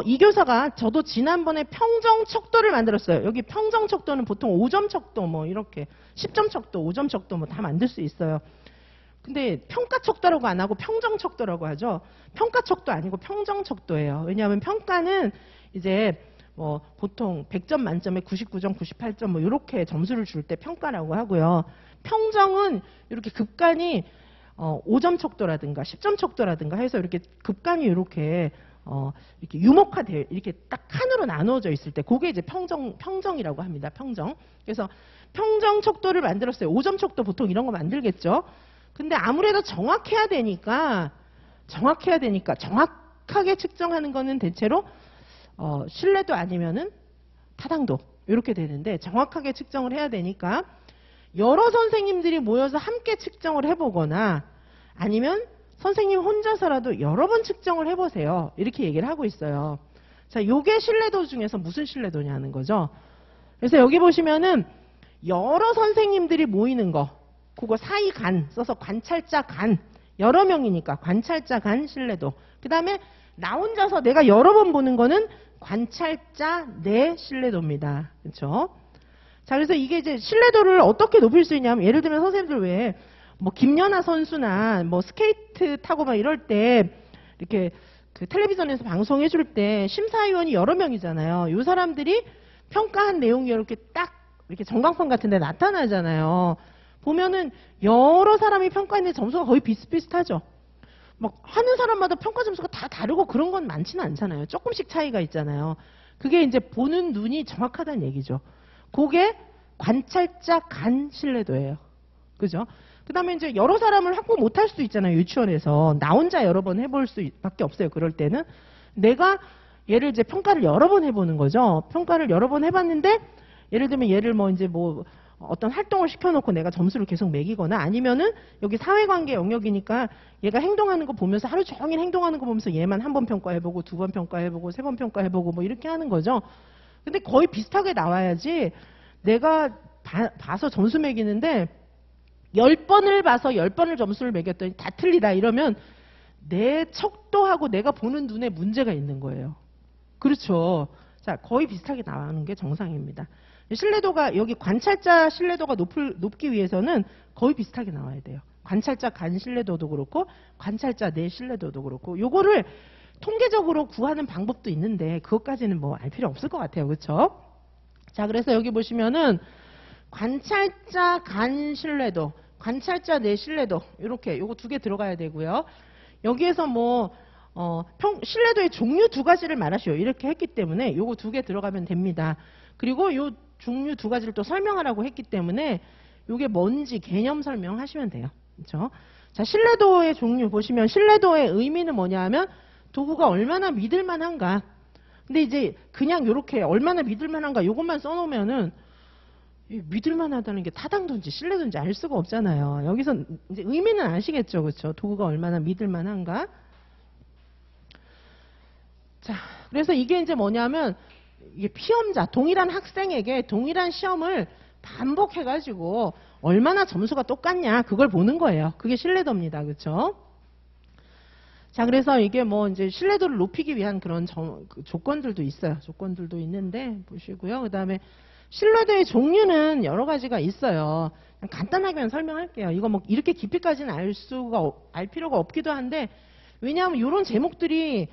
이 교사가 저도 지난번에 평정 척도를 만들었어요. 여기 평정 척도는 보통 5점 척도 뭐 이렇게 10점 척도, 5점 척도 뭐 다 만들 수 있어요. 근데 평가 척도라고 안 하고 평정 척도라고 하죠. 평가 척도 아니고 평정 척도예요. 왜냐하면 평가는 이제 뭐 보통 100점 만점에 99점, 98점 뭐 이렇게 점수를 줄 때 평가라고 하고요. 평정은 이렇게 급간이 5점 척도라든가 10점 척도라든가 해서 이렇게 급간이 이렇게 유목화돼 이렇게 딱 칸으로 나누어져 있을 때 그게 이제 평정이라고 합니다. 평정. 그래서 평정 척도를 만들었어요. 5점 척도 보통 이런 거 만들겠죠. 근데 아무래도 정확해야 되니까 정확하게 측정하는 거는 대체로 신뢰도 아니면은 타당도 이렇게 되는데 정확하게 측정을 해야 되니까 여러 선생님들이 모여서 함께 측정을 해보거나 아니면 선생님 혼자서라도 여러 번 측정을 해보세요. 이렇게 얘기를 하고 있어요. 자, 요게 신뢰도 중에서 무슨 신뢰도냐는 거죠. 그래서 여기 보시면은 여러 선생님들이 모이는 거, 그거 사이 간 써서 관찰자 간, 여러 명이니까 관찰자 간 신뢰도. 그 다음에 나 혼자서 내가 여러 번 보는 거는 관찰자 내 신뢰도입니다. 그렇죠? 자, 그래서 이게 이제 신뢰도를 어떻게 높일 수 있냐면 예를 들면 선생님들 왜 뭐 김연아 선수나 뭐 스케이트 타고 막 이럴 때 이렇게 그 텔레비전에서 방송해 줄 때 심사위원이 여러 명이잖아요. 이 사람들이 평가한 내용이 이렇게 딱 이렇게 전광판 같은 데 나타나잖아요. 보면은 여러 사람이 평가했는데 점수가 거의 비슷비슷하죠. 막 하는 사람마다 평가 점수가 다 다르고 그런 건 많지는 않잖아요. 조금씩 차이가 있잖아요. 그게 이제 보는 눈이 정확하다는 얘기죠. 그게 관찰자 간 신뢰도예요. 그죠? 그다음에 이제 여러 사람을 확보 못할 수도 있잖아요. 유치원에서 나 혼자 여러 번 해볼 수밖에 없어요. 그럴 때는 내가 얘를 이제 평가를 여러 번 해보는 거죠. 평가를 여러 번 해봤는데 예를 들면 얘를 뭐 이제 뭐 어떤 활동을 시켜놓고 내가 점수를 계속 매기거나 아니면은 여기 사회관계 영역이니까 얘가 행동하는 거 보면서 하루 종일 행동하는 거 보면서 얘만 한 번 평가해보고 두 번 평가해보고 세 번 평가해보고 뭐 이렇게 하는 거죠. 근데 거의 비슷하게 나와야지 내가 봐서 점수 매기는데 10번을 봐서 10번을 점수를 매겼더니 다 틀리다 이러면 내 척도하고 내가 보는 눈에 문제가 있는 거예요. 그렇죠. 자, 거의 비슷하게 나오는 게 정상입니다. 신뢰도가 여기 관찰자 신뢰도가 높기 위해서는 거의 비슷하게 나와야 돼요. 관찰자 간 신뢰도도 그렇고 관찰자 내 신뢰도도 그렇고 요거를 통계적으로 구하는 방법도 있는데 그것까지는 뭐 알 필요 없을 것 같아요. 그렇죠? 자, 그래서 여기 보시면은 관찰자 간 신뢰도, 관찰자 내 신뢰도 이렇게 요거 두 개 들어가야 되고요. 여기에서 뭐 신뢰도의 종류 두 가지를 말하시오. 이렇게 했기 때문에 요거 두 개 들어가면 됩니다. 그리고 요 종류 두 가지를 또 설명하라고 했기 때문에 요게 뭔지 개념 설명하시면 돼요. 그렇죠? 자, 신뢰도의 종류 보시면 신뢰도의 의미는 뭐냐 하면 도구가 얼마나 믿을만한가. 근데 이제 그냥 요렇게 얼마나 믿을만한가 요것만 써놓으면은 믿을만하다는 게 타당도인지 신뢰도인지 알 수가 없잖아요. 여기서 이제 의미는 아시겠죠, 그렇죠? 도구가 얼마나 믿을만한가. 자, 그래서 이게 이제 뭐냐면 이게 피험자, 동일한 학생에게 동일한 시험을 반복해가지고 얼마나 점수가 똑같냐 그걸 보는 거예요. 그게 신뢰도입니다, 그렇죠? 자, 그래서 이게 뭐 이제 신뢰도를 높이기 위한 그런 조건들도 있어요. 조건들도 있는데 보시고요. 그 다음에 신뢰도의 종류는 여러 가지가 있어요. 그냥 간단하게만 설명할게요. 이거 뭐 이렇게 깊이까지는 알 필요가 없기도 한데 왜냐하면 이런 제목들이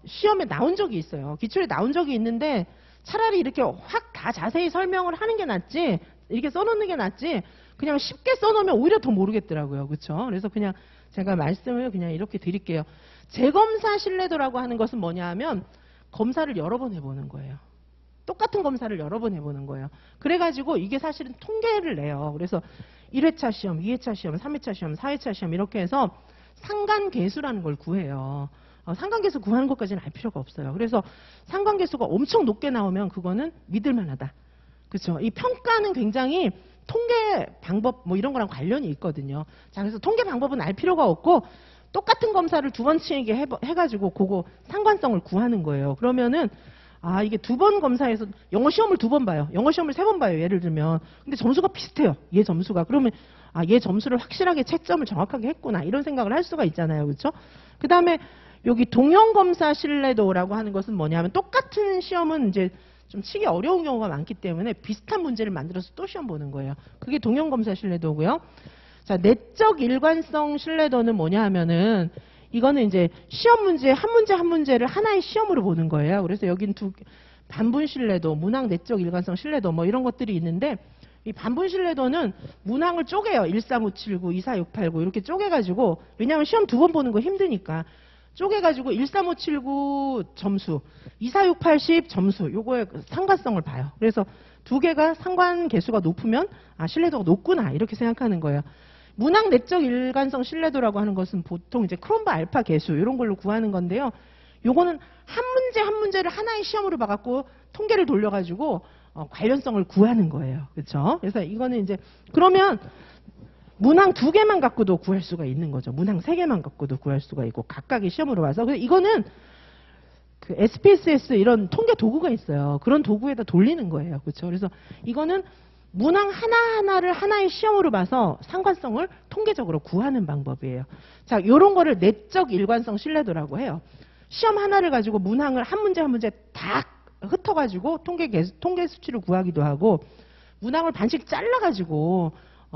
시험에 나온 적이 있어요. 기출에 나온 적이 있는데 차라리 이렇게 확 다 자세히 설명을 하는 게 낫지 이렇게 써놓는 게 낫지 그냥 쉽게 써놓으면 오히려 더 모르겠더라고요. 그렇죠? 그래서 그냥 제가 말씀을 그냥 이렇게 드릴게요. 재검사 신뢰도라고 하는 것은 뭐냐 하면 검사를 여러 번 해보는 거예요. 똑같은 검사를 여러 번 해보는 거예요. 그래가지고 이게 사실은 통계를 내요. 그래서 1회차 시험, 2회차 시험, 3회차 시험, 4회차 시험 이렇게 해서 상관계수라는 걸 구해요. 상관계수 구하는 것까지는 알 필요가 없어요. 그래서 상관계수가 엄청 높게 나오면 그거는 믿을만하다. 그렇죠? 이 평가는 굉장히 통계 방법 뭐 이런 거랑 관련이 있거든요. 자, 그래서 통계 방법은 알 필요가 없고 똑같은 검사를 두 번 치게 해가지고 그거 상관성을 구하는 거예요. 그러면은 이게 두 번 검사해서 영어 시험을 두 번 봐요. 영어 시험을 세 번 봐요. 예를 들면. 근데 점수가 비슷해요. 얘 점수가. 그러면 얘 점수를 확실하게 채점을 정확하게 했구나. 이런 생각을 할 수가 있잖아요. 그렇죠? 그 다음에 여기 동형검사 신뢰도라고 하는 것은 뭐냐면 똑같은 시험은 이제 좀 치기 어려운 경우가 많기 때문에 비슷한 문제를 만들어서 또 시험 보는 거예요. 그게 동형검사 신뢰도고요. 자, 내적 일관성 신뢰도는 뭐냐 하면은 이거는 이제 시험 문제 한 문제를 하나의 시험으로 보는 거예요. 그래서 여긴 반분 신뢰도, 문항 내적 일관성 신뢰도 뭐 이런 것들이 있는데 이 반분 신뢰도는 문항을 쪼개요. 13579, 24689 이렇게 쪼개가지고 왜냐하면 시험 두 번 보는 거 힘드니까 쪼개가지고 13579 점수, 24680 점수 요거의 상관성을 봐요. 그래서 두 개가 상관 계수가 높으면 신뢰도가 높구나 이렇게 생각하는 거예요. 문항 내적 일관성 신뢰도라고 하는 것은 보통 이제 크롬바 알파 계수 이런 걸로 구하는 건데요. 요거는 한 문제를 하나의 시험으로 봐갖고 통계를 돌려가지고 관련성을 구하는 거예요. 그렇죠? 그래서 이거는 이제 그러면 문항 두 개만 갖고도 구할 수가 있는 거죠. 문항 세 개만 갖고도 구할 수가 있고 각각의 시험으로 봐서 그래서 이거는 그 SPSS 이런 통계 도구가 있어요. 그런 도구에다 돌리는 거예요. 그렇죠? 그래서 이거는 문항 하나하나를 하나의 시험으로 봐서 상관성을 통계적으로 구하는 방법이에요. 자, 요런 거를 내적 일관성 신뢰도라고 해요. 시험 하나를 가지고 문항을 한 문제 다 흩어가지고 통계 수치를 구하기도 하고 문항을 반씩 잘라가지고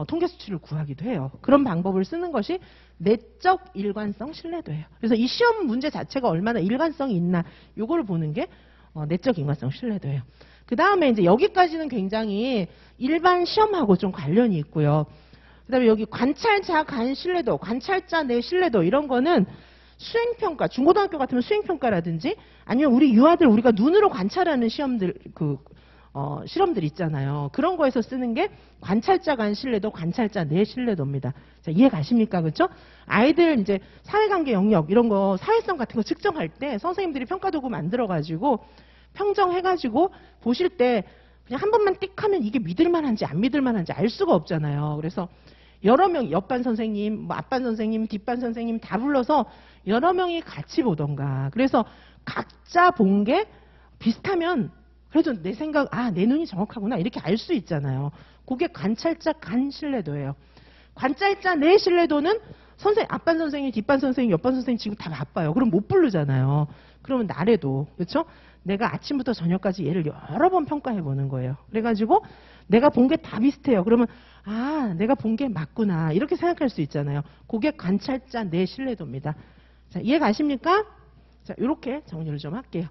통계 수치를 구하기도 해요. 그런 방법을 쓰는 것이 내적 일관성 신뢰도예요. 그래서 이 시험 문제 자체가 얼마나 일관성이 있나 요거를 보는 게 내적 일관성 신뢰도예요. 그 다음에 이제 여기까지는 굉장히 일반 시험하고 좀 관련이 있고요. 그 다음에 여기 관찰자 간 신뢰도, 관찰자 내 신뢰도 이런 거는 수행평가, 중고등학교 같으면 수행평가라든지 아니면 우리 유아들 우리가 눈으로 관찰하는 시험들 실험들 있잖아요. 그런 거에서 쓰는 게 관찰자 간 신뢰도, 관찰자 내 신뢰도입니다. 자, 이해 가십니까? 그렇죠? 아이들 이제 사회관계 영역 이런 거 사회성 같은 거 측정할 때 선생님들이 평가도구 만들어가지고 평정해가지고 보실 때 그냥 한 번만 띡 하면 이게 믿을만한지 안 믿을만한지 알 수가 없잖아요. 그래서 여러 명, 옆반 선생님, 뭐 앞반 선생님, 뒷반 선생님 다 불러서 여러 명이 같이 보던가. 그래서 각자 본 게 비슷하면 그래도 내 생각, 내 눈이 정확하구나 이렇게 알 수 있잖아요. 그게 관찰자 간 신뢰도예요. 관찰자 내 신뢰도는 앞반 선생님, 뒷반 선생님, 옆반 선생님 지금 다 바빠요. 그럼 못 부르잖아요. 그러면 나래도, 그렇죠? 내가 아침부터 저녁까지 얘를 여러 번 평가해 보는 거예요. 그래가지고 내가 본 게 다 비슷해요. 그러면 내가 본 게 맞구나 이렇게 생각할 수 있잖아요. 그게 관찰자 내 신뢰도입니다. 자, 이해 가십니까? 자, 이렇게 정리를 좀 할게요.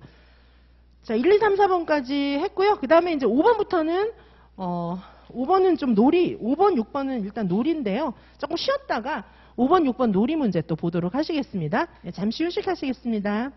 자, 1, 2, 3, 4번까지 했고요. 그 다음에 이제 5번부터는 5번은 좀 5번, 6번은 일단 놀이인데요. 조금 쉬었다가 5번, 6번 놀이 문제 또 보도록 하시겠습니다. 네, 잠시 휴식하시겠습니다.